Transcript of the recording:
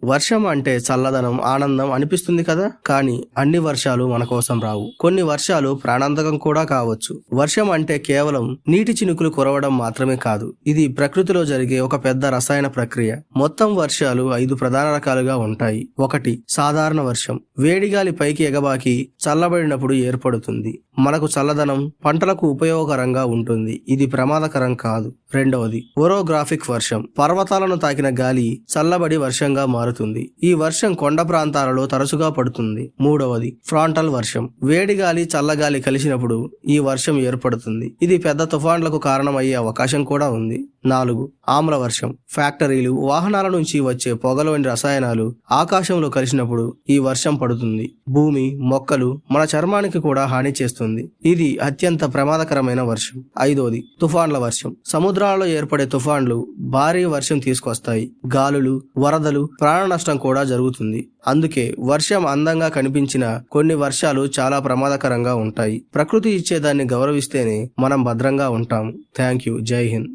వర్షం అంటే చల్లదనం, ఆనందం అనిపిస్తుంది కదా, కానీ అన్ని వర్షాలు మన కోసం రావు. కొన్ని వర్షాలు ప్రాణాంతకం కూడా కావచ్చు. వర్షం అంటే కేవలం నీటి చినుకులు కురవడం మాత్రమే కాదు, ఇది ప్రకృతిలో జరిగే ఒక పెద్ద రసాయన ప్రక్రియ. మొత్తం వర్షాలు 5 ప్రధాన రకాలుగా ఉంటాయి. 1. సాధారణ వర్షం. వేడిగాలి పైకి ఎగబాకి చల్లబడినప్పుడు ఏర్పడుతుంది. మనకు చల్లదనం, పంటలకు ఉపయోగకరంగా ఉంటుంది. ఇది ప్రమాదకరం కాదు. 2. ఓరోగ్రాఫిక్ వర్షం. పర్వతాలను తాకిన గాలి చల్లబడి వర్షంగా మారుతుంది. ఈ వర్షం కొండ ప్రాంతాలలో తరచుగా పడుతుంది. 3. ఫ్రాంటల్ వర్షం. వేడిగాలి, చల్లగాలి కలిసినప్పుడు ఈ వర్షం ఏర్పడుతుంది. ఇది పెద్ద తుఫాన్లకు కారణమయ్యే అవకాశం కూడా ఉంది. 4. ఆమ్ల వర్షం. ఫ్యాక్టరీలు, వాహనాల నుంచి వచ్చే పొగలోని రసాయనాలు ఆకాశంలో కలిసినప్పుడు ఈ వర్షం పడుతుంది. భూమి, మొక్కలు, మన చర్మానికి కూడా హాని చేస్తుంది. ఇది అత్యంత ప్రమాదకరమైన వర్షం. 5. తుఫాన్ల వర్షం. సముద్రాలలో ఏర్పడే తుఫాన్లు భారీ వర్షం తీసుకొస్తాయి. గాలులు, వరదలు, ప్రాణ నష్టం కూడా జరుగుతుంది. అందుకే వర్షం అందంగా కనిపించిన కొన్ని వర్షాలు చాలా ప్రమాదకరంగా ఉంటాయి. ప్రకృతి ఇచ్చేదాన్ని గౌరవిస్తేనే మనం భద్రంగా ఉంటాము. Thank you. జై హింద్.